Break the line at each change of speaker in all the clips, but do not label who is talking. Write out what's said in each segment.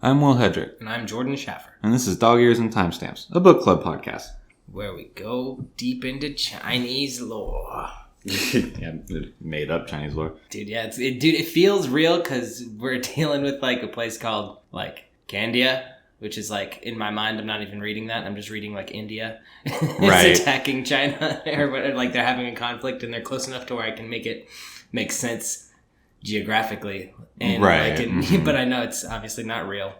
I'm Will Hedrick.
And I'm Jordan Schaffer.
And this is Dog Ears and Timestamps, a book club podcast.
Where we go deep into Chinese lore.
Yeah, made up Chinese lore.
Dude, yeah, it feels real because we're dealing with like a place called like Candia, which is like, in my mind, I'm not even reading that. I'm just reading like India is attacking China or whatever. Like they're having a conflict and they're close enough to where I can make it make sense geographically. And but I know it's obviously not real,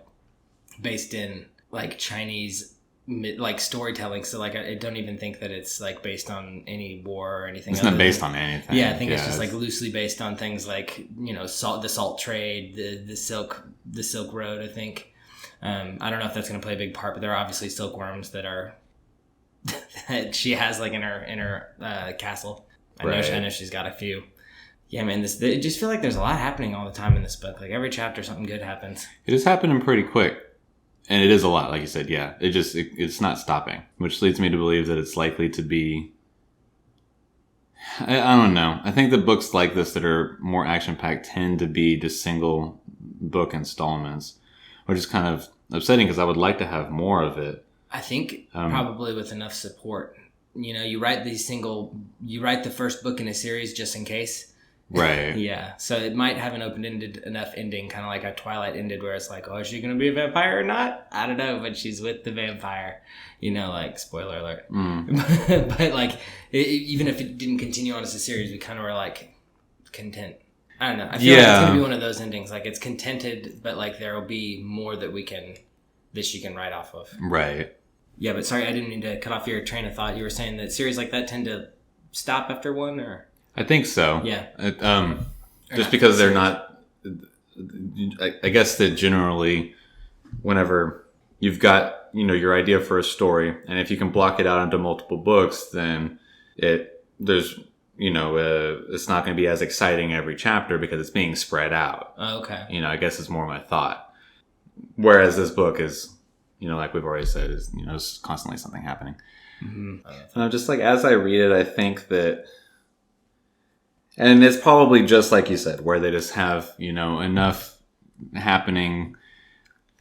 based in like Chinese like storytelling. So like I don't even think that it's like based on any war or anything.
It's not based on anything.
Yeah, I think it's just like loosely based on things like, you know, the salt trade, the silk road, I think. I don't know if that's going to play a big part, but there are obviously silkworms that are that she has like in her castle. I know she's got a few. Yeah, man, it just feel like there's a lot happening all the time in this book. Like every chapter, something good happens.
It is happening pretty quick, and it is a lot, like you said. Yeah, it's not stopping, which leads me to believe that it's likely to be. I don't know. I think the books like this that are more action packed tend to be just single book installments, which is kind of upsetting because I would like to have more of it.
I think probably with enough support. You know, you write the first book in a series just in case.
Right.
Yeah. So it might have an open-ended enough ending, kind of like how Twilight ended, where it's like, oh, is she going to be a vampire or not? I don't know, but she's with the vampire. You know, like, spoiler alert. But like, even if it didn't continue on as a series, we kind of were like content. I don't know. I feel like it's going to be one of those endings. Like, it's contented, but like there will be more that she can write off of.
Right.
Yeah, but sorry, I didn't mean to cut off your train of thought. You were saying that series like that tend to stop after one, or?
I think so.
Yeah.
Just because they're not. I guess that generally, whenever you've got your idea for a story, and if you can block it out into multiple books, then it's not going to be as exciting every chapter because it's being spread out.
Oh, okay.
I guess it's more my thought. Whereas this book is, like we've already said, is constantly something happening. Mm-hmm. Just like as I read it, I think that. And it's probably just like you said, where they just have, enough happening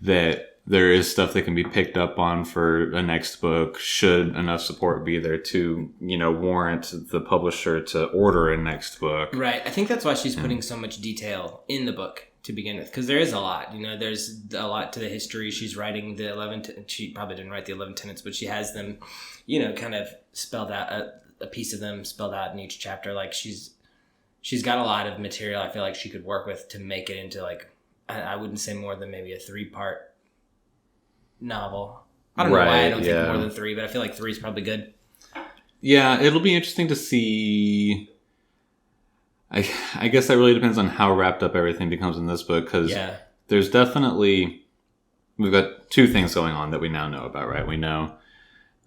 that there is stuff that can be picked up on for a next book, should enough support be there to, warrant the publisher to order a next book.
Right. I think that's why she's putting so much detail in the book to begin with, because there is a lot. There's a lot to the history. She's writing she probably didn't write the 11 tenets, but she has them, kind of spelled out, a piece of them spelled out in each chapter. Like She's got a lot of material I feel like she could work with to make it into like, I wouldn't say more than maybe a 3-part novel. I don't know why I don't think more than 3, but I feel like 3 is probably good.
Yeah, it'll be interesting to see. I guess that really depends on how wrapped up everything becomes in this book, because there's definitely, we've got 2 things going on that we now know about, right? We know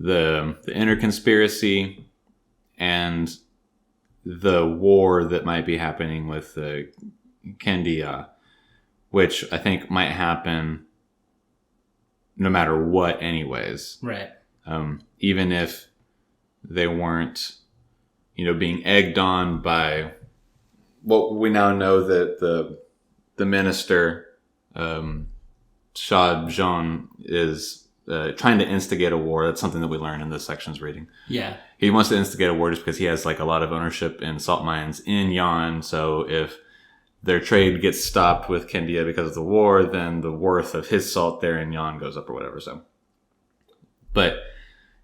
the inner conspiracy and the war that might be happening with the Candia, which I think might happen no matter what anyways.
Right.
Even if they weren't, being egged on by what we now know that the minister, Shah Jahan, is trying to instigate a war. That's something that we learn in this section's reading.
Yeah.
He wants to instigate a war just because he has like a lot of ownership in salt mines in Yan. So if their trade gets stopped with Candia because of the war, then the worth of his salt there in Yan goes up or whatever. So, but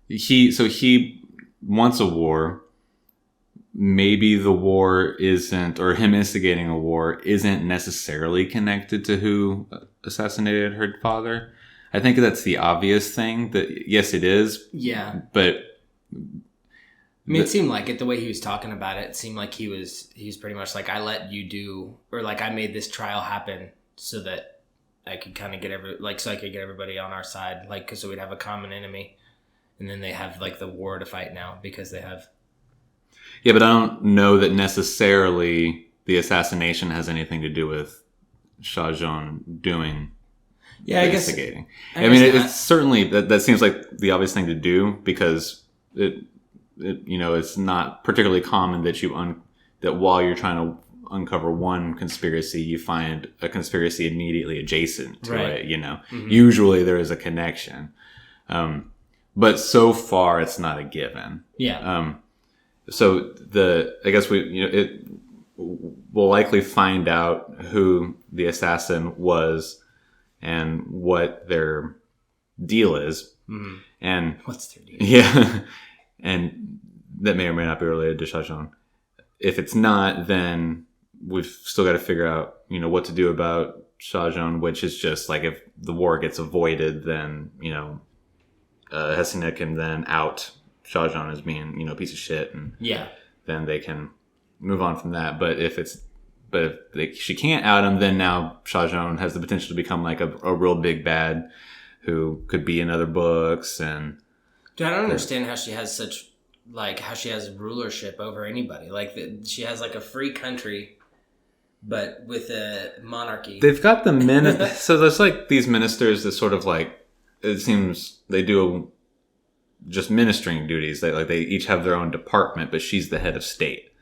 he wants a war. Maybe the war isn't, or him instigating a war isn't necessarily connected to who assassinated her father. I think that's the obvious thing. That yes, it is.
Yeah.
But
I mean, it seemed like it, the way he was talking about it, it seemed like he was pretty much like, I let you do, or like I made this trial happen so that I could kind of so I could get everybody on our side, like, so we'd have a common enemy. And then they have like the war to fight now because they have.
Yeah, but I don't know that necessarily the assassination has anything to do with Shah Jahan doing.
Yeah,
instigating. I mean, it's certainly that seems like the obvious thing to do, because it's not particularly common that that while you're trying to uncover one conspiracy, you find a conspiracy immediately adjacent to it, you know.
Mm-hmm.
Usually there is a connection. But so far it's not a given.
Yeah.
So I guess we'll likely find out who the assassin was and what their deal is.
Mm-hmm.
And
what's their deal?
Yeah. And that may or may not be related to Shazhan. If it's not, then we've still got to figure out, what to do about Shazhan, which is just like if the war gets avoided, then, Hesina can then out Shazhan as being, a piece of shit. And then they can move on from that. But if she can't out him, then now Shazhan has the potential to become like a real big bad who could be in other books. And
dude, I don't understand how she has how she has rulership over anybody. Like she has like a free country, but with a monarchy.
They've got the so there's like these ministers that sort of like, it seems they do just ministering duties. They each have their own department, but she's the head of state.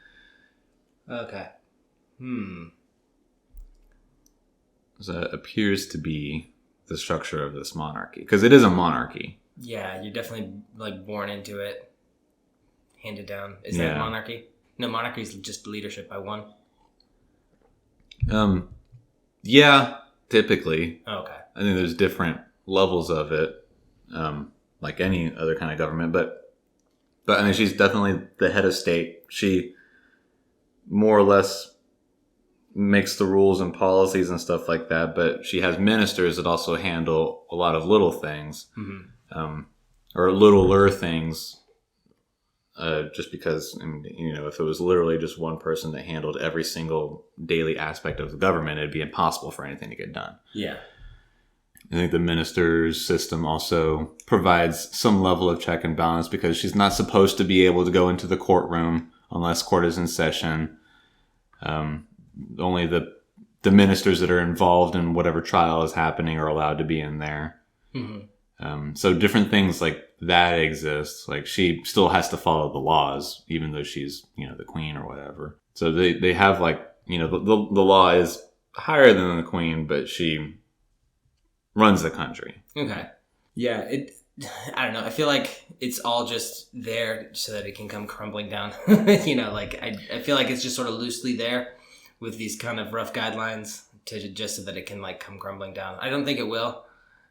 Okay.
So that appears to be the structure of this monarchy, because it is a monarchy.
Yeah, you're definitely like born into it, handed down. Is that monarchy? No, monarchy is just leadership by one.
Yeah, typically.
Okay.
I think there's different levels of it, like any other kind of government. But I mean, she's definitely the head of state. She more or less makes the rules and policies and stuff like that. But she has ministers that also handle a lot of little things, or littler things. Just because, if it was literally just one person that handled every single daily aspect of the government, it'd be impossible for anything to get done.
Yeah.
I think the minister's system also provides some level of check and balance, because she's not supposed to be able to go into the courtroom unless court is in session. Only the ministers that are involved in whatever trial is happening are allowed to be in there. Mm-hmm. So different things like that exist. Like she still has to follow the laws, even though she's, the queen or whatever. So they have like, the law is higher than the queen, but she runs the country.
Okay. Yeah. I don't know. I feel like it's all just there so that it can come crumbling down. I feel like it's just sort of loosely there with these kind of rough guidelines just so that it can like come crumbling down. I don't think it will,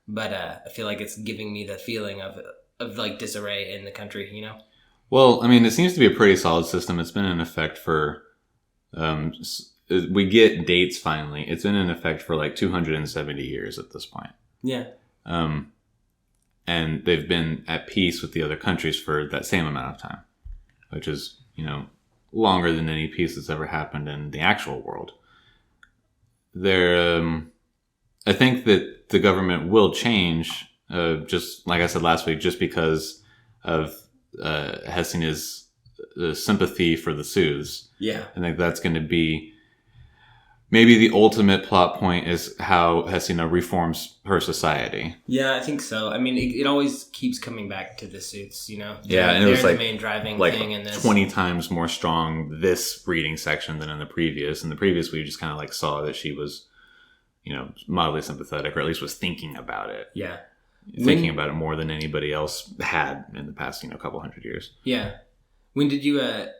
but I feel like it's giving me the feeling of like disarray in the country, Well,
I mean, it seems to be a pretty solid system. It's been in effect for, we get dates finally. It's been in effect for like 270 years at this point.
Yeah.
And they've been at peace with the other countries for that same amount of time, which is, longer than any peace that's ever happened in the actual world. I think that the government will change, just like I said last week, just because of Hesina's sympathy for the Sioux.
Yeah.
I think that's going to be maybe the ultimate plot point, is how Hesina reforms her society.
Yeah, I think so. I mean, it always keeps coming back to the suits,
Yeah, and it was like
the main driving
like
thing in this.
20 times more strong this reading section than in the previous. In the previous, we just kind of like saw that she was, mildly sympathetic, or at least was thinking about it.
Yeah.
Thinking about it more than anybody else had in the past, couple hundred years.
Yeah. When did you,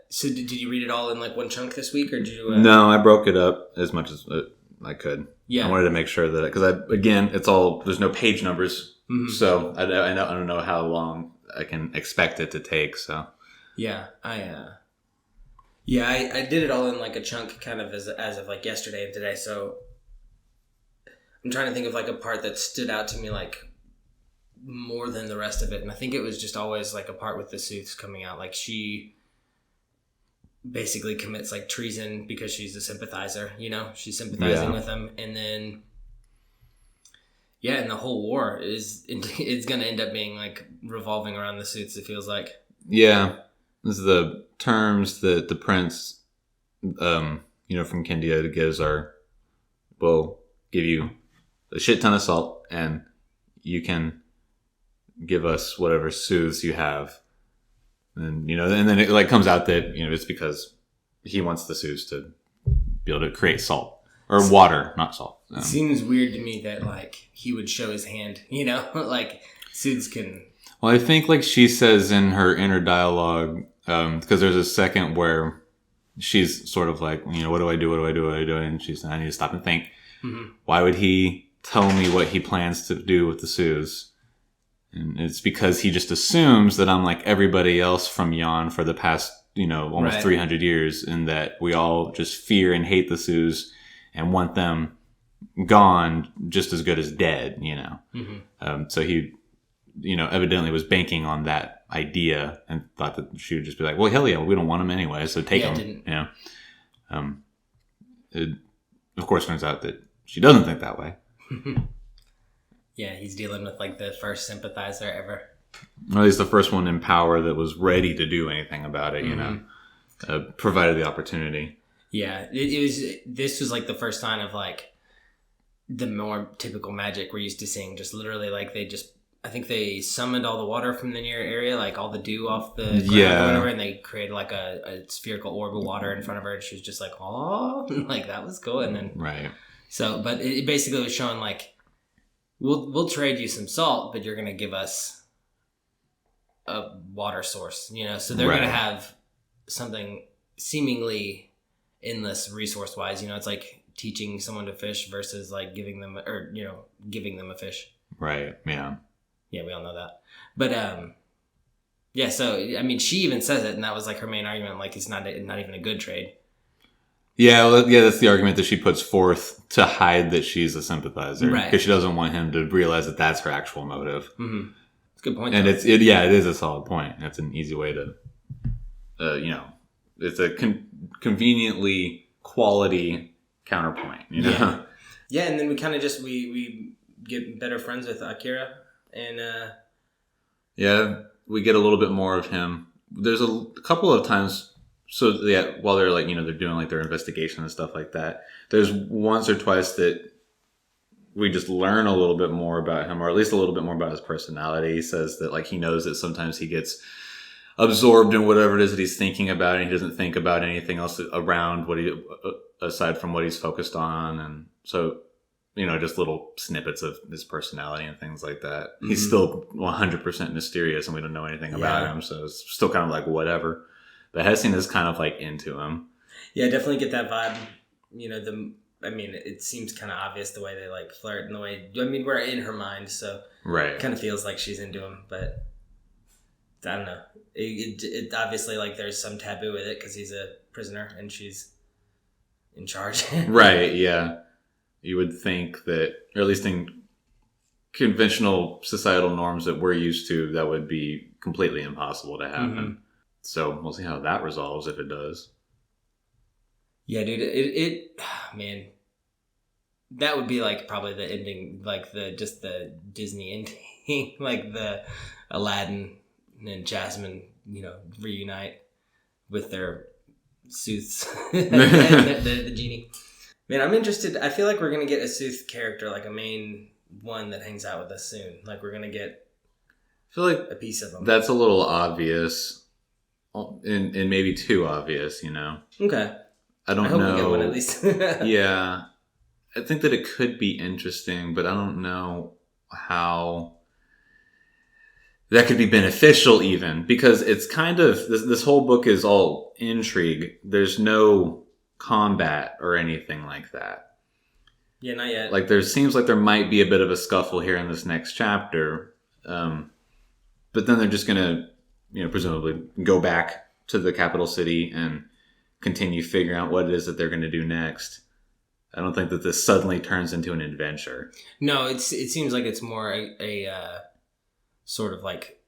so did you read it all in like one chunk this week, or did you?
No, I broke it up as much as I could.
Yeah.
I wanted to make sure that, because it's all, there's no page numbers. Mm-hmm. So I don't know how long I can expect it to take. So.
Yeah. I did it all in like a chunk kind of as of like yesterday and today. So I'm trying to think of like a part that stood out to me like more than the rest of it, and I think it was just always like a part with the Sooths coming out. Like she basically commits like treason because she's a sympathizer, she's sympathizing with them, and then and the whole war is going to end up being like revolving around the Sooths. It feels like. Yeah,
this is the terms that the prince, from Kindia gives are, we'll give you a shit ton of salt, and you can give us whatever soothes you have. And, and then it like comes out that, it's because he wants the Sioux to be able to create salt or water, not salt.
It seems weird to me that like he would show his hand, like Sooths can.
Well, I think like she says in her inner dialogue, because there's a second where she's sort of like, what do I do? What do I do? What do I do? And she's, I need to stop and think. Mm-hmm. Why would he tell me what he plans to do with the Sooths? And it's because he just assumes that I'm like everybody else from Yon for the past, almost 300 years, and that we all just fear and hate the Sooths and want them gone just as good as dead, Mm-hmm. So he, evidently was banking on that idea and thought that she would just be like, well, hell yeah, we don't want him anyway, so take him. It, of course, turns out that she doesn't think that way.
Yeah, he's dealing with like the first sympathizer ever.
Or at least the first one in power that was ready to do anything about it, mm-hmm. Provided the opportunity.
Yeah, this was like the first sign of like the more typical magic we're used to seeing. Just literally like I think they summoned all the water from the near area, like all the dew off the ground or whatever, and they created like a spherical orb of water in front of her, and she was just like, oh, like that was cool. And then
right.
So, but it basically was showing like, we'll trade you some salt, but you're gonna give us a water source, So they're gonna have something seemingly endless resource wise. It's like teaching someone to fish versus like giving them a fish.
Right. Yeah.
Yeah, we all know that. But yeah. So I mean, she even says it, and that was like her main argument. Like it's not even a good trade.
Yeah, well, yeah, that's the argument that she puts forth to hide that she's a sympathizer,
right?
Because she doesn't want him to realize that that's her actual motive.
Mm-hmm. It's a good point,
and
though.
it is a solid point. That's an easy way to, it's a conveniently quality counterpoint.
Yeah, yeah, and then we kind of just we get better friends with Akira, and
yeah, we get a little bit more of him. There's a couple of times. So yeah, while they're like, they're doing like their investigation and stuff like that, there's once or twice that we just learn a little bit more about him, or at least a little bit more about his personality. He says that like he knows that sometimes he gets absorbed in whatever it is that he's thinking about, and he doesn't think about anything else around aside from what he's focused on. And so, just little snippets of his personality and things like that. Mm-hmm. He's still 100% mysterious, and we don't know anything about him. So it's still kind of like whatever. But Hessing is kind of like into him.
Yeah, I definitely get that vibe. It seems kind of obvious the way they like flirt and the way. We're in her mind, so it kind of feels like she's into him. But I don't know. It obviously like there's some taboo with it because he's a prisoner and she's in charge.
Right. Yeah. You would think that, or at least in conventional societal norms that we're used to, that would be completely impossible to happen. Mm-hmm. So we'll see how that resolves if it does.
Yeah, dude. It man, that would be like probably the ending, like the Disney ending, like the Aladdin and Jasmine, reunite with their Sooths, the genie. Man, I'm interested. I feel like we're gonna get a Sooth character, like a main one that hangs out with us soon. Like we're gonna get.
I feel like
a piece of them.
That's a little obvious. And maybe too obvious,
Okay.
I hope know.
We get one at least.
Yeah. I think that it could be interesting, but I don't know how that could be beneficial even, because it's kind of, this whole book is all intrigue. There's no combat or anything like that.
Yeah, not yet.
Like seems like there might be a bit of a scuffle here in this next chapter. But then they're just going to, presumably go back to the capital city and continue figuring out what it is that they're going to do next. I don't think that this suddenly turns into an adventure.
No, it seems like it's more a sort of like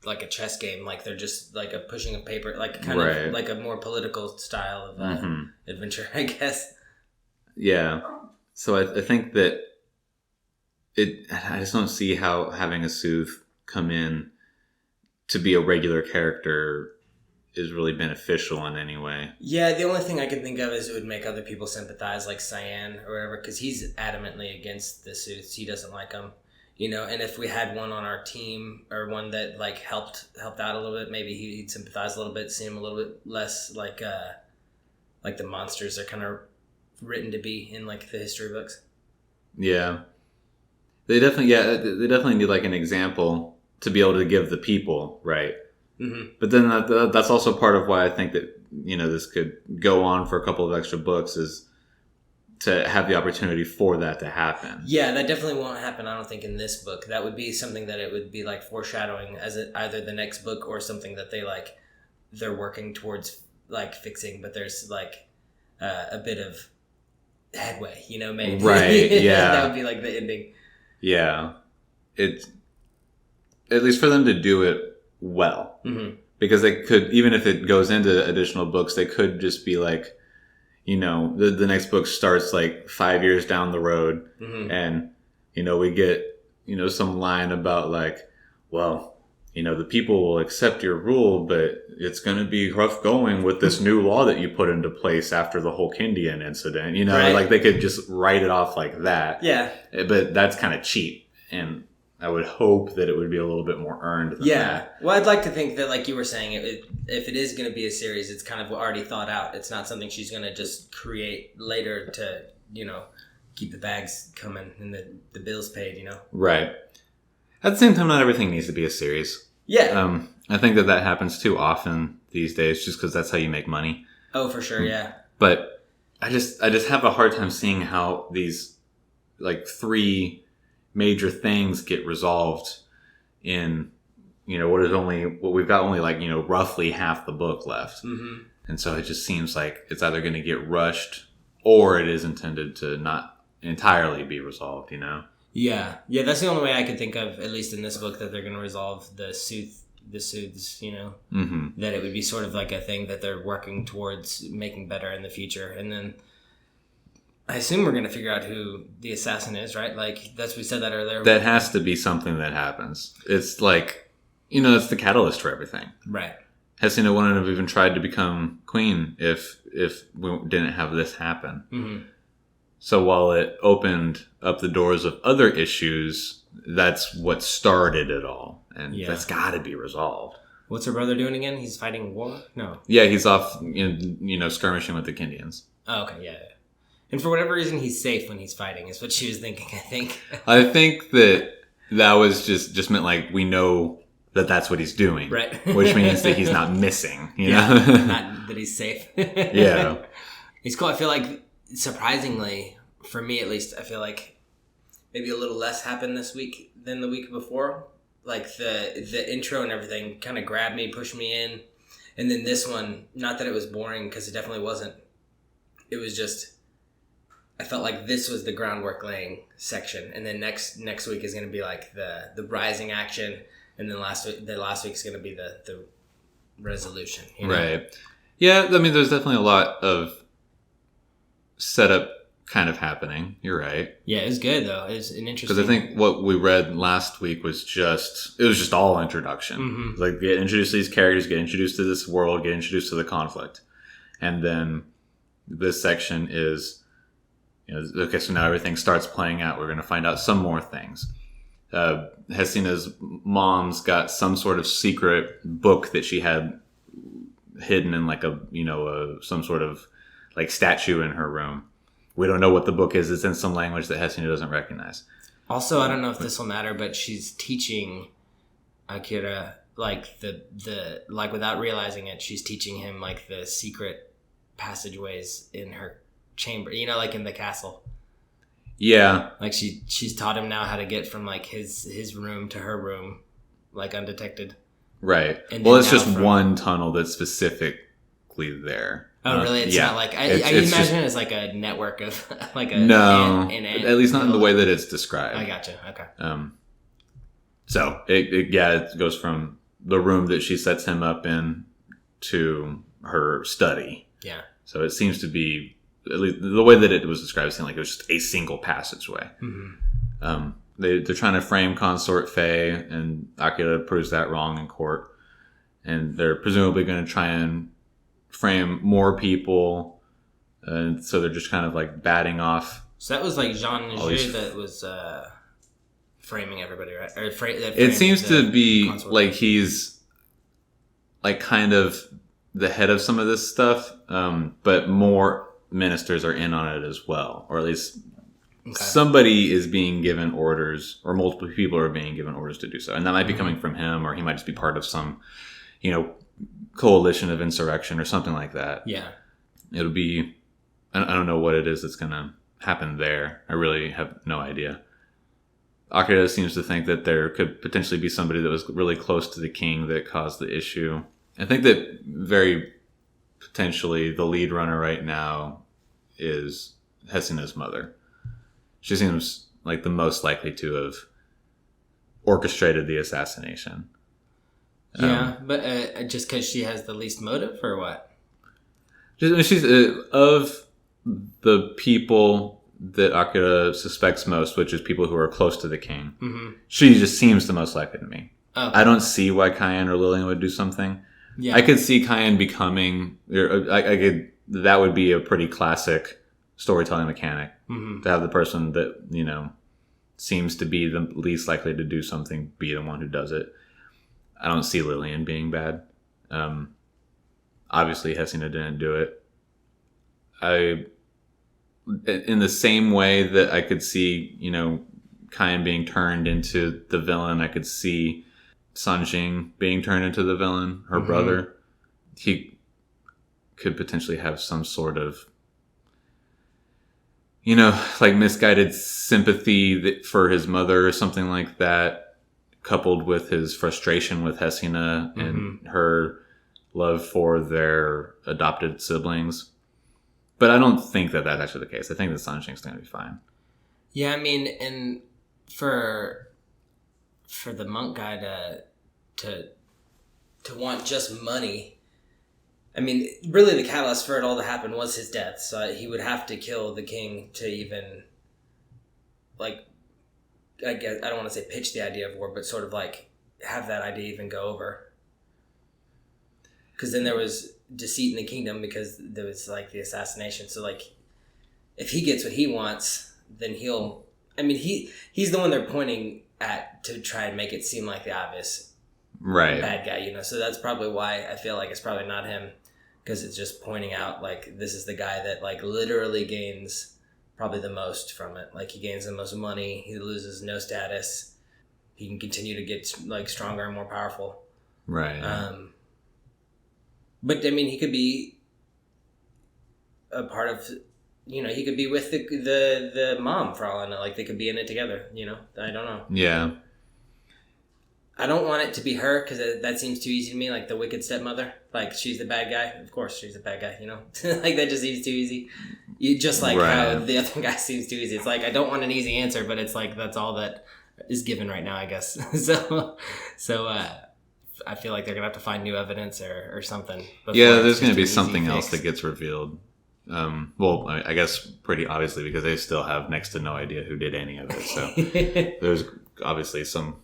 a chess game. Like they're just like a pushing of paper, like kind of like a more political style of adventure, I guess. Yeah.
So I think that I just don't see how having a Sooth come in to be a regular character is really beneficial in any way.
Yeah, the only thing I can think of is it would make other people sympathize, like Cyan or whatever, because he's adamantly against the Sooths. He doesn't like them, and if we had one on our team or one that like helped out a little bit, maybe he'd sympathize a little bit, see him a little bit less like like the monsters are kind of written to be in like the history books.
Yeah. They definitely need like an example to be able to give the people, right?
Mm-hmm.
But then that's also part of why I think that, this could go on for a couple of extra books, is to have the opportunity for that to happen.
Yeah, that definitely won't happen, I don't think, in this book. That would be something that it would be like foreshadowing as either the next book or something that they're working towards like fixing, but there's like a bit of headway, made.
Right, yeah.
That would be like the ending.
Yeah. It's, at least for them to do it well.
Mm-hmm.
Because they could, even if it goes into additional books, they could just be like, the next book starts like 5 years down the road,
mm-hmm.
and, we get, some line about like, well, the people will accept your rule, but it's going to be rough going with this new law that you put into place after the whole Kindian incident.
Right.
Like they could just write it off like that.
Yeah.
But that's kind of cheap. And I would hope that it would be a little bit more earned than that.
Well, I'd like to think that, like you were saying, if it is going to be a series, it's kind of already thought out. It's not something she's going to just create later to, keep the bags coming and the bills paid,
Right. At the same time, not everything needs to be a series.
Yeah.
I think that happens too often these days, just because that's how you make money.
Oh, for sure, yeah.
But I just have a hard time seeing how these like 3 major things get resolved in what we've got only like roughly half the book left.
Mm-hmm.
And so it just seems like it's either going to get rushed or it is intended to not entirely be resolved.
Yeah, that's the only way I could think of, at least in this book, that they're going to resolve the soothes,
mm-hmm.
that it would be sort of like a thing that they're working towards making better in the future. And then I assume we're going to figure out who the assassin is, right? Like, we said that earlier.
That has to be something that happens. It's like, it's the catalyst for everything.
Right.
Hesina wouldn't have even tried to become queen if we didn't have this happen.
Mm-hmm.
So while it opened up the doors of other issues, that's what started it all. And that's got to be resolved.
What's her brother doing again? He's fighting war? No.
Yeah, he's off, skirmishing with the Kindians.
Oh, okay, yeah. And for whatever reason, he's safe when he's fighting, is what she was thinking, I think.
I think that was just meant like, we know that that's what he's doing.
Right.
Which means that he's not missing,
Not that he's safe.
Yeah.
It's cool. I feel like, surprisingly, for me at least, I feel like maybe a little less happened this week than the week before. Like the intro and everything kind of grabbed me, pushed me in. And then this one, not that it was boring, because it definitely wasn't. It was just, I felt like this was the groundwork laying section, and then next week is going to be like the rising action, and then last week is going to be the resolution.
Right. Yeah, I mean, there's definitely a lot of setup kind of happening. You're right.
Yeah, it was good though. It was an interesting.
Because I think what we read last week was just all introduction.
Mm-hmm.
Like, get introduced to these characters, get introduced to this world, get introduced to the conflict, and then this section is, okay, so now everything starts playing out. We're going to find out some more things. Hesina's mom's got some sort of secret book that she had hidden in like some sort of like statue in her room. We don't know what the book is. It's in some language that Hesina doesn't recognize.
Also, I don't know if this will matter, but she's teaching Akira like the like, without realizing it, she's teaching him like the secret passageways in her chamber, like in the castle.
Yeah.
Like she's taught him now how to get from like his room to her room, like undetected.
Right.
And
well, it's just one tunnel that's specifically there.
Oh, really? It's not like... I imagine it as like a network of... like a...
No. At least not in the way that it's described.
I gotcha. Okay.
So, it goes from the room that she sets him up in to her study.
Yeah.
So it seems to be... At least the way that it was described, it seemed like it was just a single passageway.
Mm-hmm.
They're trying to frame Consort Faye, and Akira proves that wrong in court. And they're presumably going to try and frame more people, and so they're just kind of like batting off.
So that was like Jean Niger that was framing everybody, right? Or
it seems to be like he's like kind of the head of some of this stuff, but more ministers are in on it as well, or at least somebody is being given orders, or multiple people are being given orders to do so, and that might be coming from him, or he might just be part of some, coalition of insurrection or something like that.
Yeah,
it'll be. I don't know what it is that's going to happen there. I really have no idea. Akira seems to think that there could potentially be somebody that was really close to the king that caused the issue. I think that very potentially the lead runner right now is Hesina's mother. She seems like the most likely to have orchestrated the assassination.
Yeah, but just because she has the least motive, or what?
She's of the people that Akira suspects most, which is people who are close to the king. Mm-hmm. She just seems the most likely to me. Okay. I don't see why Cayenne or Lillian would do something. Yeah. I could see Cayenne becoming. I could. That would be a pretty classic storytelling mechanic, to have the person that seems to be the least likely to do something be the one who does it. I don't see Lillian being bad. Obviously, Hesina didn't do it. In the same way that I could see, Cayenne being turned into the villain, I could see Sanjing being turned into the villain, her brother. He could potentially have some sort of, misguided sympathy for his mother or something like that, coupled with his frustration with Hesina and her love for their adopted siblings. But I don't think that that's actually the case. I think that Sanjing's going to be fine.
Yeah, I mean, and for the monk guy to want just money, I mean, really the catalyst for it all to happen was his death. So he would have to kill the king to even, I guess, I don't want to say pitch the idea of war, but sort of have that idea even go over. Because then there was deceit in the kingdom because there was the assassination. So if he gets what he wants, then he's the one they're pointing at to try and make it seem like the obvious bad guy, So that's probably why I feel like it's probably not him, because it's just pointing out this is the guy that literally gains probably the most from it. He gains the most money, he loses no status, he can continue to get stronger and more powerful.
Right.
But I mean, he could be a part of, he could be with the mom for all I know. They could be in it together. I don't know.
Yeah.
I don't want it to be her because that seems too easy to me. The wicked stepmother, she's the bad guy. Of course, she's the bad guy. That just seems too easy. How the other guy seems too easy. It's I don't want an easy answer, but it's that's all that is given right now, I guess. So. I feel like they're going to have to find new evidence or something.
Yeah, there's going to be something else that gets revealed. Well, I guess pretty obviously because they still have next to no idea who did any of it. So there's obviously some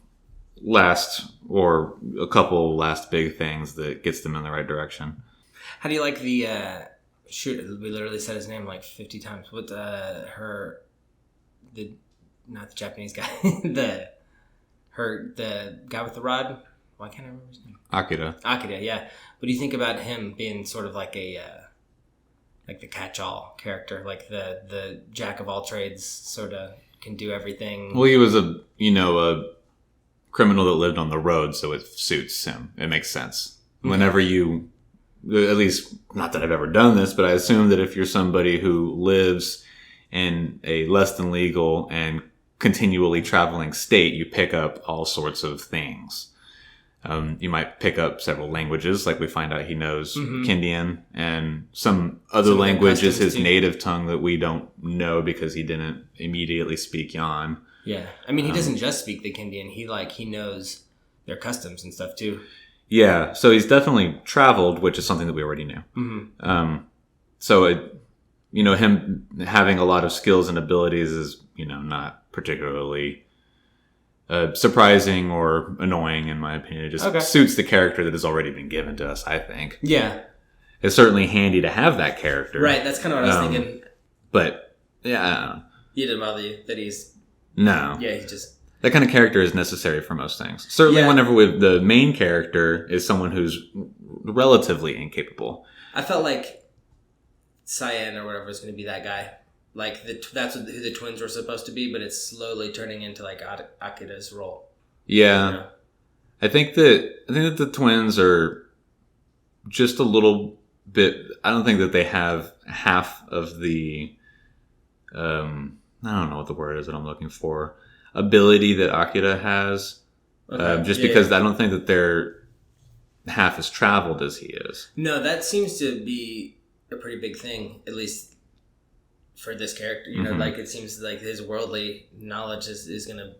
a couple last big things that gets them in the right direction.
How do you like the... we literally said his name 50 times. What not the Japanese guy, the guy with the rod... Why can't I remember his name?
Akira,
yeah. What do you think about him being sort of the catch-all character, the jack of all trades, sort of can do everything?
Well, he was a criminal that lived on the road, so it suits him. It makes sense. Okay. Whenever you, at least not that I've ever done this, but I assume that if you're somebody who lives in a less than legal and continually traveling state, you pick up all sorts of things. You might pick up several languages, we find out he knows Kindian, and some other language is his native tongue that we don't know because he didn't immediately speak Yan.
Yeah, I mean, he doesn't just speak the Kindian. He knows their customs and stuff too.
Yeah, so he's definitely traveled, which is something that we already knew. Mm-hmm. Him having a lot of skills and abilities is, not particularly surprising or annoying, in my opinion. It just suits the character that has already been given to us, I think.
Yeah.
It's certainly handy to have that character.
Right, that's kind of what I was thinking.
But, yeah, I don't know.
He didn't bother you that he's...
No.
Yeah, he just...
that kind of character is necessary for most things. Certainly, whenever the main character is someone who's relatively incapable.
I felt like Cyan or whatever is going to be that guy. Like that's who the twins were supposed to be, but it's slowly turning into like Akida's role.
Yeah,
you know?
I think that the twins are just a little bit. I don't think that they have half of the. I don't know what the word is that I'm looking for. Ability that Akira has, because I don't think that they're half as traveled as he is.
No, that seems to be a pretty big thing, at least for this character. You know, like it seems like his worldly knowledge is going to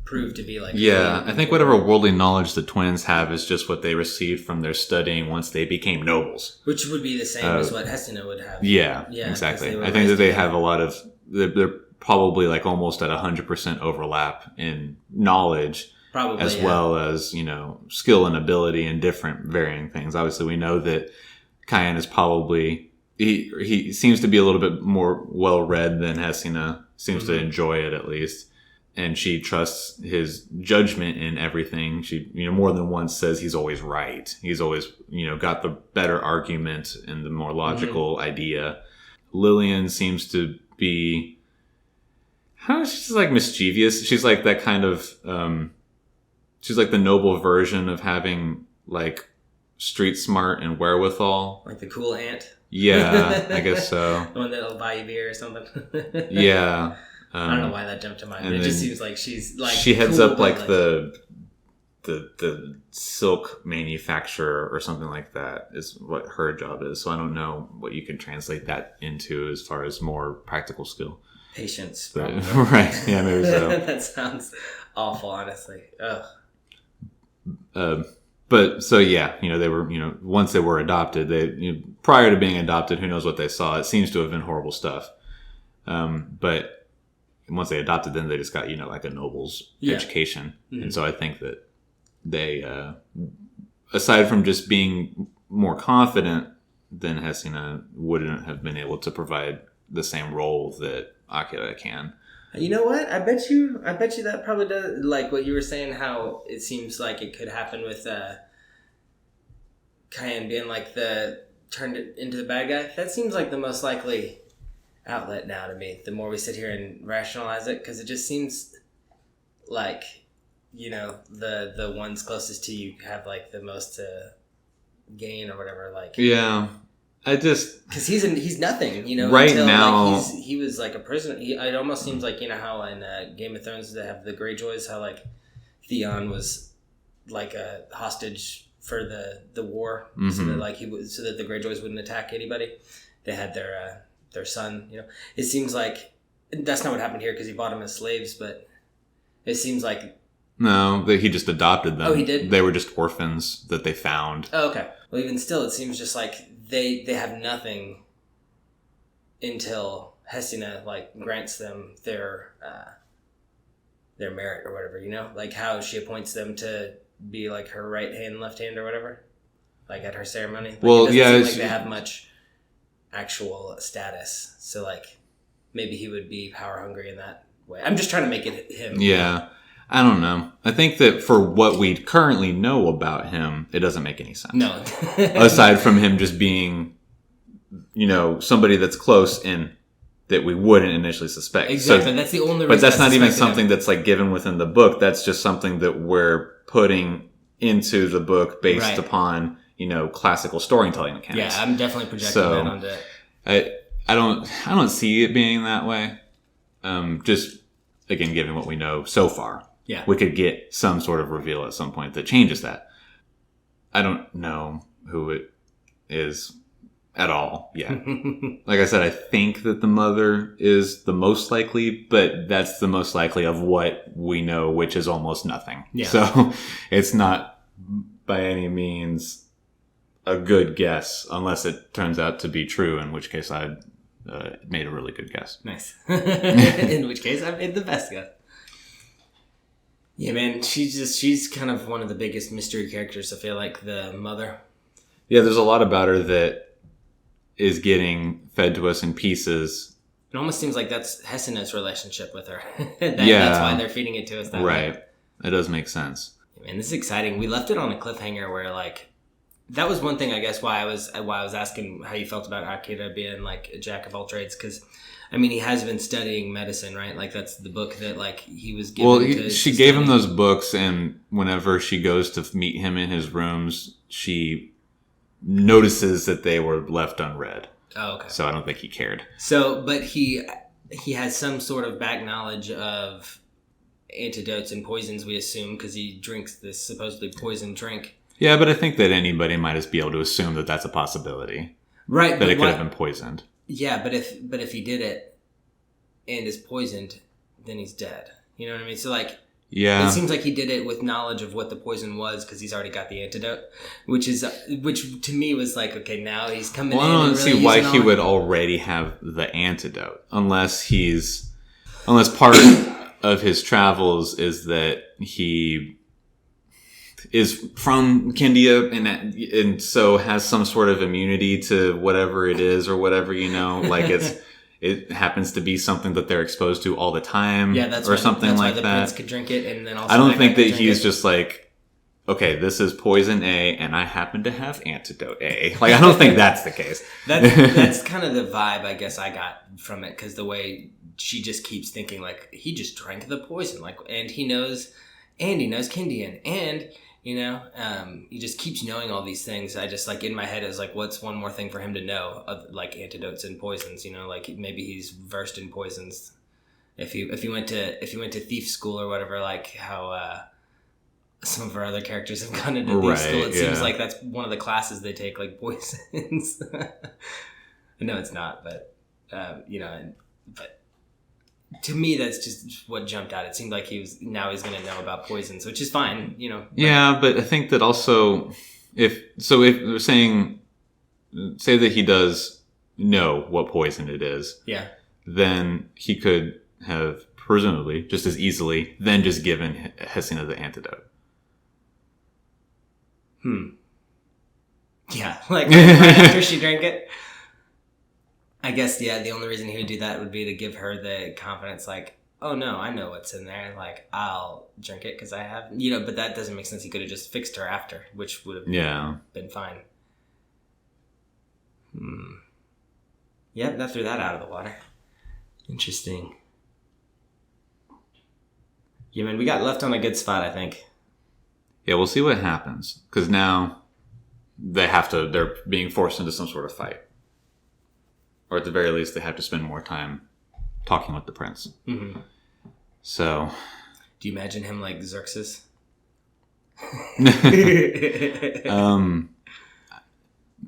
prove to be like.
Yeah, I think whatever worldly knowledge the twins have is just what they received from their studying once they became nobles,
which would be the same as what Hestina would have.
Yeah, exactly. I think that they have a lot of they're probably like almost at 100% overlap in knowledge,
probably,
well as, you know, skill and ability in different varying things. Obviously, we know that Cyan is probably he seems to be a little bit more well read than Hesina seems to enjoy it, at least, and she trusts his judgment in everything. She, you know, more than once says he's always right. He's always, you know, got the better argument and the more logical idea. Lillian seems to be. She's like mischievous. She's like that kind of, she's like the noble version of having like street smart and wherewithal.
Like the cool aunt?
Yeah, I guess so.
The one that'll buy you beer or something.
Yeah.
I don't know why that jumped to mind, but it just seems like she's like.
She heads up like the silk manufacturer or something like that is what her job is. So I don't know what you can translate that into as far as more practical skill.
Patience,
but, right? Yeah, maybe so.
That sounds awful, honestly. Ugh.
But so yeah, you know, they were, you know, once they were adopted, prior to being adopted, who knows what they saw? It seems to have been horrible stuff. But once they adopted them, they just got, you know, like a noble's education, and so I think that they, aside from just being more confident than Hesina, wouldn't have been able to provide the same role that Akira can.
You know what? I bet you that probably does, like what you were saying, how it seems like it could happen with Cyan being like turned into the bad guy. That seems like the most likely outlet now to me, the more we sit here and rationalize it, because it just seems like, you know, the ones closest to you have like the most to gain or whatever. Like,
yeah.
Because he's nothing, you know.
Right
until,
now,
like, he was like a prisoner. It almost seems like, you know how in Game of Thrones they have the Greyjoys, how like Theon was like a hostage for the war, so that like so that the Greyjoys wouldn't attack anybody. They had their son, you know. It seems like that's not what happened here because he bought them as slaves, but it seems like
no, he just adopted them.
Oh, he did?
They were just orphans that they found.
Oh, okay. Well, even still, it seems just like they have nothing until Hesina like grants them their merit or whatever, you know, like how she appoints them to be like her right hand, left hand, or whatever, like at her ceremony. Like,
well,
it
yeah,
seem like they have much actual status, so like maybe he would be power hungry in that way. I'm just trying to make it him.
Yeah. I don't know. I think that for what we currently know about him, it doesn't make any sense.
No.
Aside from him just being, you know, somebody that's close and that we wouldn't initially suspect.
Exactly. So, that's the only reason.
But that's not even something that's like given within the book. That's just something that we're putting into the book based upon, you know, classical storytelling mechanics.
Yeah, I'm definitely projecting that onto
it. I don't see it being that way. Just again, given what we know so far.
Yeah.
We could get some sort of reveal at some point that changes that. I don't know who it is at all yet. Like I said, I think that the mother is the most likely, but that's the most likely of what we know, which is almost nothing.
Yeah.
So it's not by any means a good guess unless it turns out to be true, in which case I made a really good guess.
Nice. In which case I made the best guess. Yeah, man, she's kind of one of the biggest mystery characters, I feel like, the mother.
Yeah, there's a lot about her that is getting fed to us in pieces
It almost seems like that's Hessenet's relationship with her. That's why they're feeding it to us that way.
Right. It does make sense.
Man, this is exciting. We left it on a cliffhanger where, like, that was one thing, I guess, why I was asking how you felt about Akira being, like, a jack of all trades. Because, I mean, he has been studying medicine, right? Like, that's the book that, like, he was given
she gave him those books, and whenever she goes to meet him in his rooms, she notices that they were left unread.
Oh, okay.
So I don't think he cared.
So, but he has some sort of back knowledge of antidotes and poisons, we assume, because he drinks this supposedly poisoned drink.
Yeah, but I think that anybody might just be able to assume that that's a possibility.
Right.
That it could have been poisoned.
Yeah, but if he did it and is poisoned, then he's dead. You know what I mean? So, like,
yeah,
it seems like he did it with knowledge of what the poison was because he's already got the antidote, which to me was like, okay, now he's coming in.
I don't
really
see why he would already have the antidote unless part of his travels is that he is from Kindia and so has some sort of immunity to whatever it is or whatever, like it happens to be something that they're exposed to all the time, or something like that. Prince
could drink it, and then also
I don't think that he's just like, okay, this is poison A, and I happen to have antidote A. Like, I don't think that's the case.
That's kind of the vibe I guess I got from it, because the way she just keeps thinking, like, he just drank the poison, like, and he knows Kindian, and he just keeps knowing all these things. I just, like, in my head is like, what's one more thing for him to know of, like, antidotes and poisons? Like, maybe he's versed in poisons. If he went to thief school or whatever, like how some of our other characters have gone into thief school. It seems like that's one of the classes they take, like, poisons. No, it's not, but but. To me, that's just what jumped out. It seemed like he's going to know about poisons, which is fine,
Yeah, but I think that also, if we're saying, say that he does know what poison it is, then he could have presumably just as easily then just given Hesina the antidote.
Yeah, like right after she drank it. I guess, the only reason he would do that would be to give her the confidence, like, oh no, I know what's in there, like, I'll drink it because I have, but that doesn't make sense. He could have just fixed her after, which would have been fine. Yep, that threw that out of the water. Interesting. Yeah, man, we got left on a good spot, I think.
Yeah, we'll see what happens, because now they're being forced into some sort of fight. Or at the very least, they have to spend more time talking with the prince. Mm-hmm. So,
do you imagine him like Xerxes?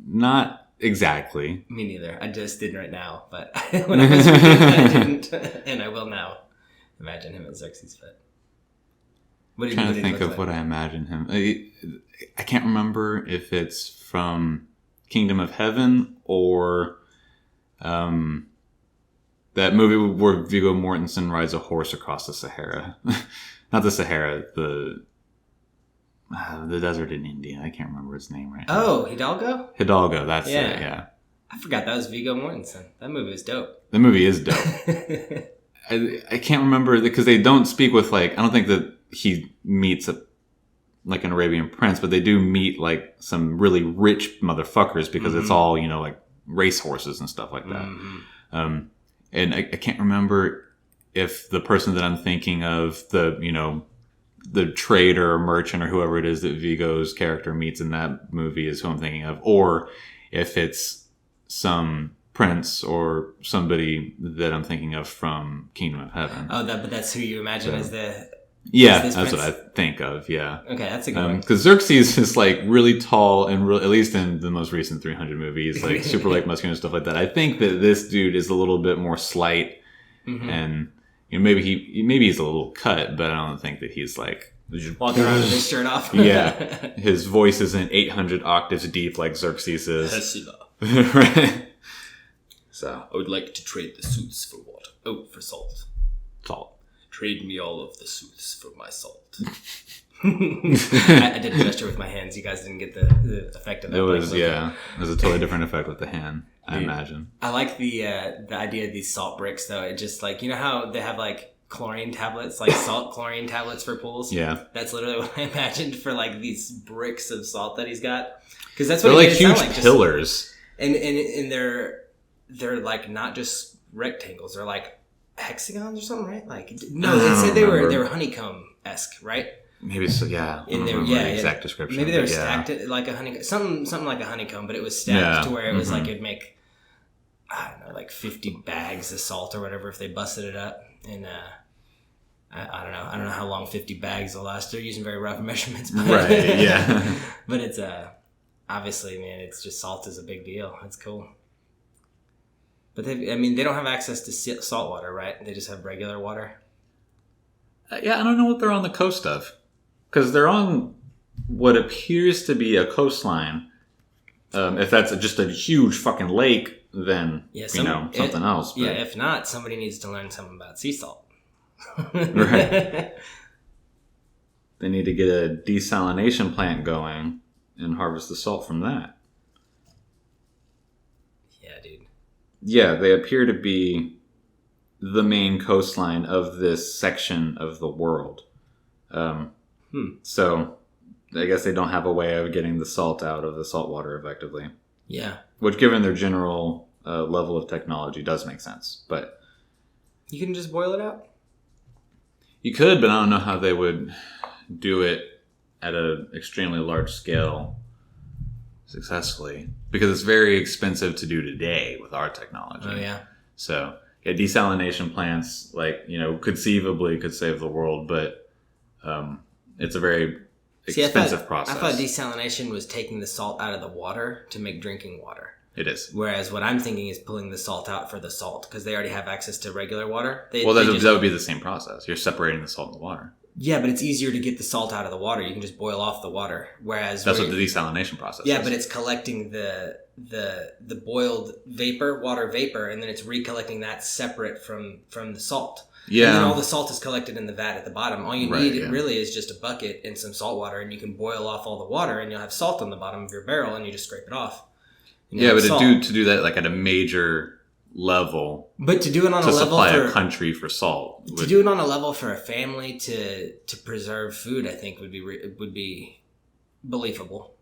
Not exactly.
Me neither. I just didn't right now, but when I was reading it, I didn't, and I will now imagine him as Xerxes. But
I'm trying to think of what I imagine him. I can't remember if it's from Kingdom of Heaven or. That movie where Viggo Mortensen rides a horse across the Sahara. Not the Sahara, the desert in India. I can't remember its name right now.
Oh, Hidalgo?
Hidalgo, that's it, yeah.
I forgot that was Viggo Mortensen. That movie was dope.
The movie is dope. I can't remember, because they don't speak with, like, I don't think that he meets an Arabian prince, but they do meet, like, some really rich motherfuckers, because it's all, like, race horses and stuff like that. Mm-hmm. And I can't remember if the person that I'm thinking of, the trader or merchant or whoever it is that Viggo's character meets in that movie is who I'm thinking of, or if it's some prince or somebody that I'm thinking of from Kingdom of Heaven.
Oh, but that's who you imagine as the...
Yeah, that's prince? What I think of, yeah.
Okay, that's a good one.
Because Xerxes is, like, really tall and at least in the most recent 300 movies, like, super, like, muscular and stuff like that. I think that this dude is a little bit more slight, and, maybe he's a little cut, but I don't think that he's, like...
walking around with his shirt off.
Yeah. His voice isn't 800 octaves deep like Xerxes is. Right? So,
I would like to trade the suits for what? Oh, for salt.
Salt.
Trade me all of the suits for my salt. I did a gesture with my hands. You guys didn't get the effect of that.
It was it was a totally different effect with the hand. I imagine.
I like the idea of these salt bricks though. It just like, you know how they have like chlorine tablets, like salt chlorine tablets for pools.
Yeah,
that's literally what I imagined for like these bricks of salt that he's got. Because that's what
they're like huge pillars,
and they're like not just rectangles. They're like hexagons or something, right? Like no, they said they were honeycomb-esque, right?
Maybe so. Yeah,
in there,
the exact description.
Maybe they were stacked like a honeycomb, something like a honeycomb, but it was stacked to where it was like it'd make, I don't know, like 50 bags of salt or whatever if they busted it up. And I don't know how long 50 bags will last. They're using very rough measurements, but,
right? Yeah,
but it's obviously, man, it's just salt is a big deal. That's cool. But they don't have access to salt water, right? They just have regular water.
Yeah, I don't know what they're on the coast of. Because they're on what appears to be a coastline. If that's just a huge fucking lake, then, something else. But...
Yeah, if not, somebody needs to learn something about sea salt.
Right. They need to get a desalination plant going and harvest the salt from that.
Yeah, dude.
Yeah, they appear to be the main coastline of this section of the world. So I guess they don't have a way of getting the salt out of the salt water effectively.
Yeah.
Which, given their general level of technology, does make sense. But
you can just boil it out?
You could, but I don't know how they would do it at an extremely large scale successfully. Because it's very expensive to do today with our technology.
Oh, yeah.
So, yeah, desalination plants, conceivably could save the world, but it's a very expensive process.
I thought desalination was taking the salt out of the water to make drinking water.
It is.
Whereas what I'm thinking is pulling the salt out for the salt, because they already have access to regular water.
That would be the same process. You're separating the salt and the water.
Yeah, but it's easier to get the salt out of the water. You can just boil off the water. Whereas
that's what the desalination process is.
Yeah, but it's collecting the boiled water vapor, and then it's recollecting that separate from the salt. Yeah. And then all the salt is collected in the vat at the bottom. All you need really is just a bucket and some salt water, and you can boil off all the water, and you'll have salt on the bottom of your barrel, and you just scrape it off.
Yeah, but to do that like at a major level,
but to do it on a level
supply a country for salt,
to do it on a level for a family to preserve food, I think would be believable.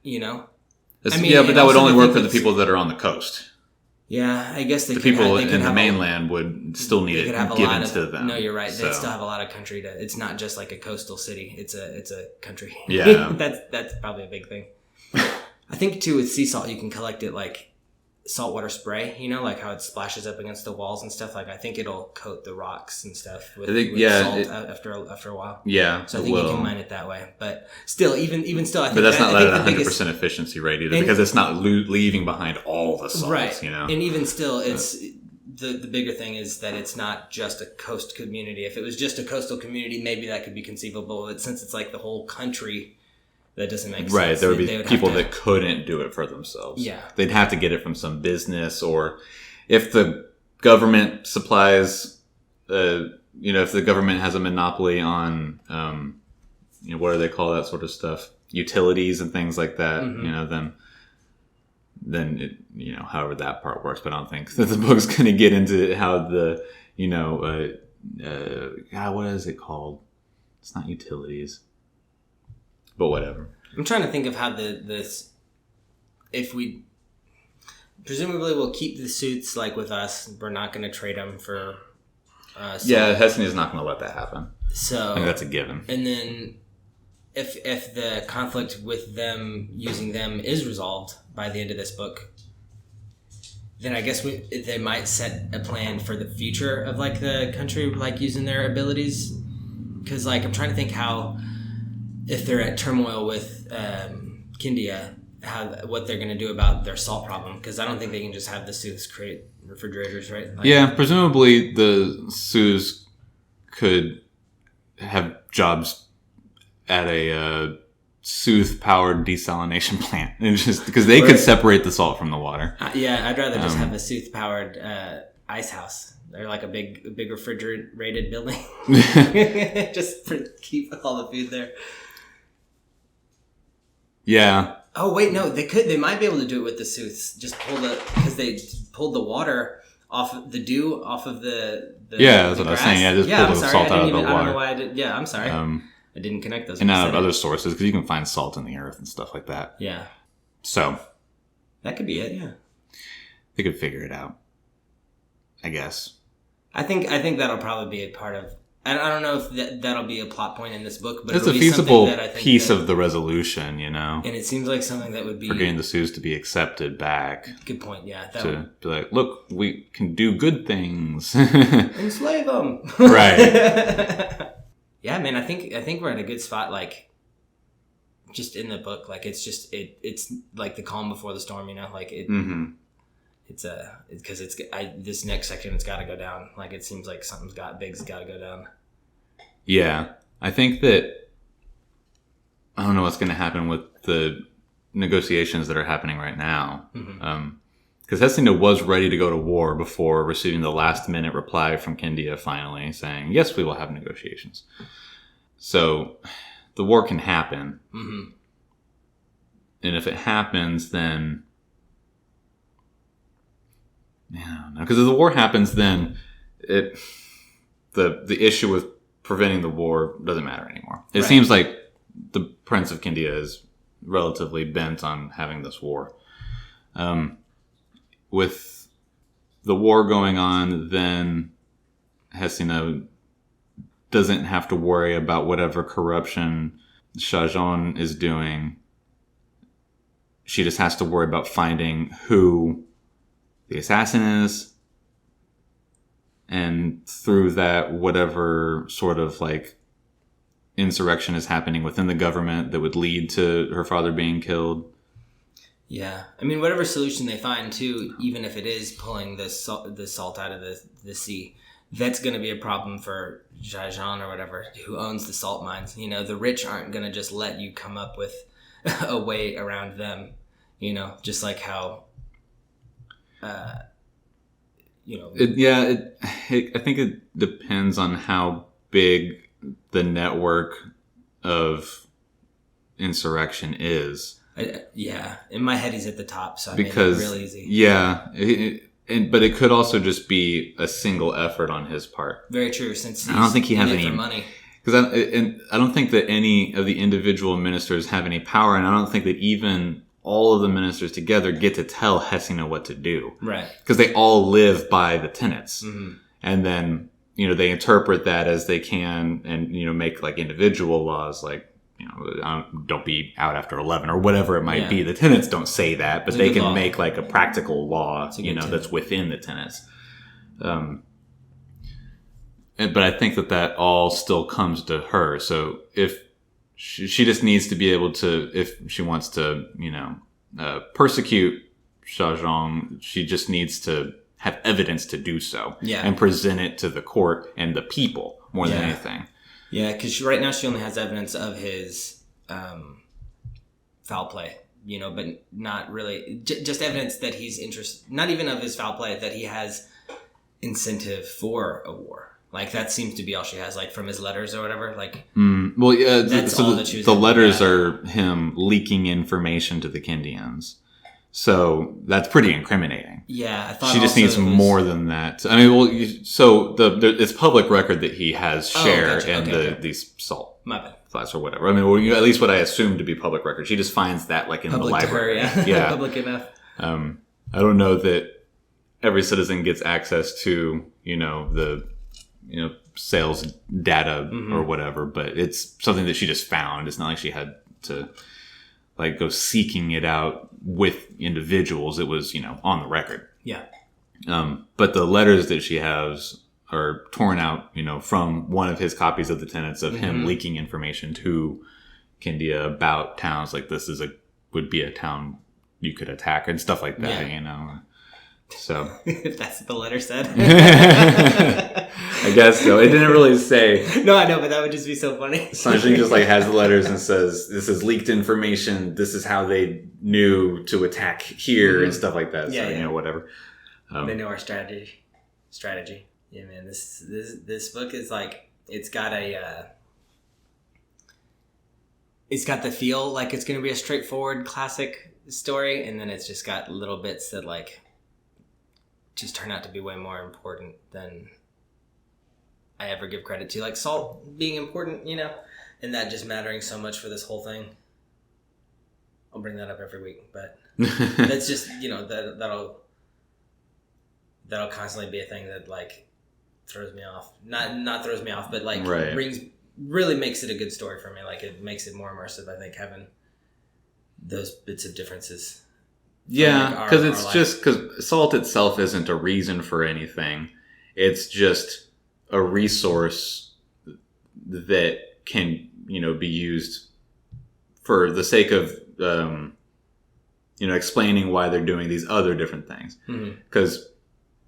But that would only work for the people that are on the coast.
Yeah, I guess
the people in the mainland would still need it given to them.
No, you're right. They'd still have a lot of country it's not just like a coastal city. It's a country.
Yeah,
that's probably a big thing. I think too with sea salt, you can collect it like saltwater spray. Like how it splashes up against the walls and stuff. Like I think it'll coat the rocks and stuff with salt after a while.
Yeah,
so I think you can mine it that way. But still, even still, I think.
But that's not at 100% efficiency rate either, because it's not leaving behind all the salt.
Right. And even still, it's the bigger thing is that it's not just a coast community. If it was just a coastal community, maybe that could be conceivable. But since it's like the whole country. That doesn't make sense.
Right, there would be people that couldn't do it for themselves.
Yeah.
They'd have to get it from some business, or if the government supplies, if the government has a monopoly on, what do they call that sort of stuff? Utilities and things like that, then it, however that part works. But I don't think that the book's going to get into how the, what is it called? It's not utilities. But whatever.
I'm trying to think of how if we presumably we'll keep the suits like with us. We're not going to trade them for.
Hessen is not going to let that happen.
So
I think that's a given.
And then, if the conflict with them using them is resolved by the end of this book, then I guess they might set a plan for the future of like the country, like using their abilities. Because like I'm trying to think how. If they're at turmoil with Kindia, what they're going to do about their salt problem, because I don't think they can just have the Sioux create refrigerators, right?
Presumably the Sioux could have jobs at a Sioux-powered desalination plant, and just because they could separate the salt from the water.
I'd rather just have a Sioux-powered. ice house. They're like a big refrigerated building, just for keep all the food there.
Yeah.
Oh wait, no, they might be able to do it with the suits. Just because they pulled the water off the dew off of the
yeah, that's
the
what I was
grass.
saying. Yeah, just
yeah,
pull
I'm
the
sorry.
salt out of the
I don't know
water.
why I did. Yeah, I'm sorry. I didn't connect those.
And out of other sources, because you can find salt in the earth and stuff like that.
Yeah.
So
That could be it, yeah.
They could figure it out, I guess.
I think that'll probably be a part of... I don't know if that'll be a plot point in this book, but
it's
it'll
a
be
feasible
that I think
piece of the resolution, you know?
And it seems like something that would be...
For getting the Sioux to be accepted back.
Good point, yeah.
To be like, look, we can do good things.
Enslave them!
Right.
Yeah, man, I think we're at a good spot, like... Just in the book, like it's like the calm before the storm, you know, like it.
Mm-hmm.
It's because this next section it's got to go down. Like it seems like big's got to go down.
Yeah, I think that I don't know what's going to happen with the negotiations that are happening right now. Because Hesina was ready to go to war before receiving the last minute reply from Kindia finally saying, yes, we will have negotiations. So the war can happen.
Mm-hmm.
And if it happens, then... Yeah, because if the war happens, then the issue with preventing the war doesn't matter anymore. It seems like the Prince of Kindia is relatively bent on having this war. With the war going on, then Hesina doesn't have to worry about whatever corruption Shajon is doing. She just has to worry about finding who the assassin is, and through that, whatever sort of like insurrection is happening within the government that would lead to her father being killed.
Yeah, I mean, whatever solution they find too, even if it is pulling the salt out of the sea, that's going to be a problem for Jajan or whatever, who owns the salt mines. You know, the rich aren't going to just let you come up with a way around them. You know, just like how, you know.
I think it depends on how big the network of insurrection is.
Yeah, in my head he's at the top, so I
because
made it real easy.
Yeah, but it could also just be a single effort on his part.
Very true. Since
I don't think he has any
money.
Because I don't think that any of the individual ministers have any power, and I don't think that even all of the ministers together get to tell Hesina what to do. Right. Because they all live by the tenets. Mm-hmm. And then, you know, they interpret that as they can and, you know, make like individual laws like, you know, don't be out after 11 or whatever it might be. The tenets don't say that, but they can make like a practical law, you know, that's within the tenets. But I think that all still comes to her. So if she just needs to be able to, if she wants to, you know, persecute Shajon, she just needs to have evidence to do so and present it to the court and the people more than anything. Yeah,
because right now she only has evidence of his foul play, you know, but not really, just evidence that he's interested, not even of his foul play, that he has incentive for a war. Like, that seems to be all she has, like, from his letters or whatever. Like,
well, yeah,
that's all that she was
the letters are him leaking information to the Kindians. So that's pretty incriminating.
Yeah, I thought
she just needs more than that. I mean, well, it's public record that he has share in these salt flats or whatever. I mean, well, at least what I assume to be public record. She just finds that like in public the library.
Yeah, public enough.
I don't know that every citizen gets access to, you know, the sales data or whatever, but it's something that she just found. It's not like she had to like go seeking it out with individuals. It was, you know, on the record. Yeah. But the letters that she has are torn out, you know, from one of his copies of the tenets of him leaking information to Kindia about towns like this would be a town you could attack and stuff like that, you know. So
if that's what the letter said.
I guess so. It didn't really say.
No, I know, but that would just be so funny.
Sanjing just like has the letters and says, this is leaked information. This is how they knew to attack here and stuff like that. So, you know, whatever.
They know our strategy. strategy. Yeah, man. This book is like, it's got the feel like it's going to be a straightforward classic story, and then it's just got little bits that like just turn out to be way more important than I ever give credit to. Like salt being important, you know, and that just mattering so much for this whole thing. I'll bring that up every week, but that's just, you know, that'll constantly be a thing that like throws me off. Not throws me off, but like really makes it a good story for me. Like it makes it more immersive, I think, having those bits of differences.
Yeah, because like it's just because salt itself isn't a reason for anything. It's just a resource that can, you know, be used for the sake of, you know, explaining why they're doing these other different things. Because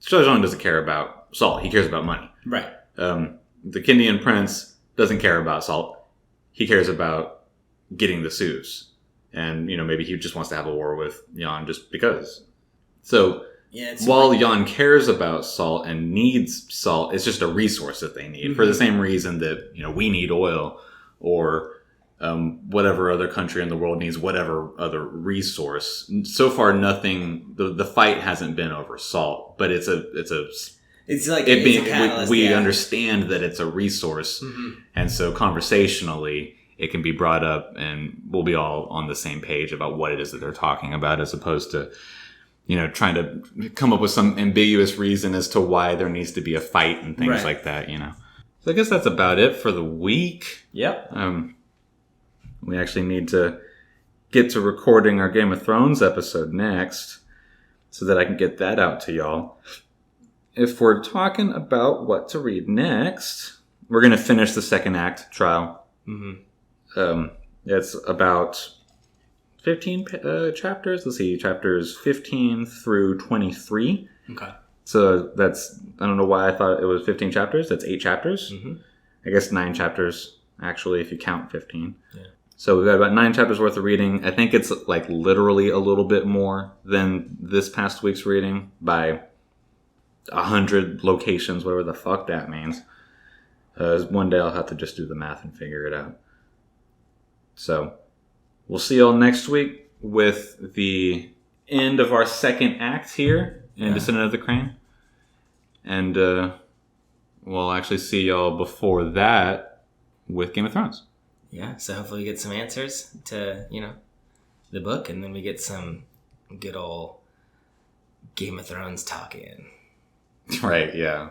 Zhang doesn't care about salt. He cares about money.
Right.
The Kindian prince doesn't care about salt. He cares about getting the Sioux. And, you know, maybe he just wants to have a war with Yan just because. So, while Yan cares about salt and needs salt, it's just a resource that they need for the same reason that, you know, we need oil, or whatever other country in the world needs whatever other resource. So far, nothing. The fight hasn't been over salt, but it's like a catalyst, we understand that it's a resource, and so conversationally it can be brought up, and we'll be all on the same page about what it is that they're talking about, as opposed to, you know, trying to come up with some ambiguous reason as to why there needs to be a fight and things like that, you know. So I guess that's about it for the week.
Yep.
We actually need to get to recording our Game of Thrones episode next so that I can get that out to y'all. If we're talking about what to read next, we're going to finish the second act trial. It's about 15 chapters. Let's see, chapters 15 through 23.
Okay.
So that's, I don't know why I thought it was 15 chapters. That's 8 chapters. I guess 9 chapters, actually, if you count 15. Yeah. So we've got about 9 chapters worth of reading. I think it's like literally a little bit more than this past week's reading by 100 locations, whatever the fuck that means. One day I'll have to just do the math and figure it out. So we'll see y'all next week with the end of our second act here in Descendant of the Crane. And we'll actually see y'all before that with Game of Thrones.
Yeah, so hopefully we get some answers to, you know, the book, and then we get some good old Game of Thrones talk in.
Right, yeah.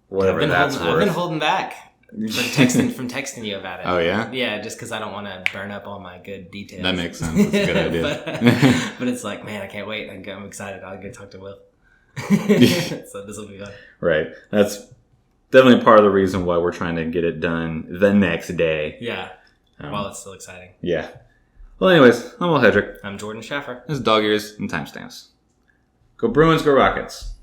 Whatever that's worth.
I've been holding back from texting you about it.
Oh, yeah?
Yeah, just because I don't want to burn up all my good details.
That makes sense. That's a good idea.
but it's like, man, I can't wait. I'm excited. I'll go talk to Will. So this will be fun.
Right. That's definitely part of the reason why we're trying to get it done the next day.
Yeah. While it's still exciting.
Yeah. Well, anyways, I'm Will Hedrick.
I'm Jordan Schaffer.
This is Dog Ears and Timestamps. Go Bruins, go Rockets.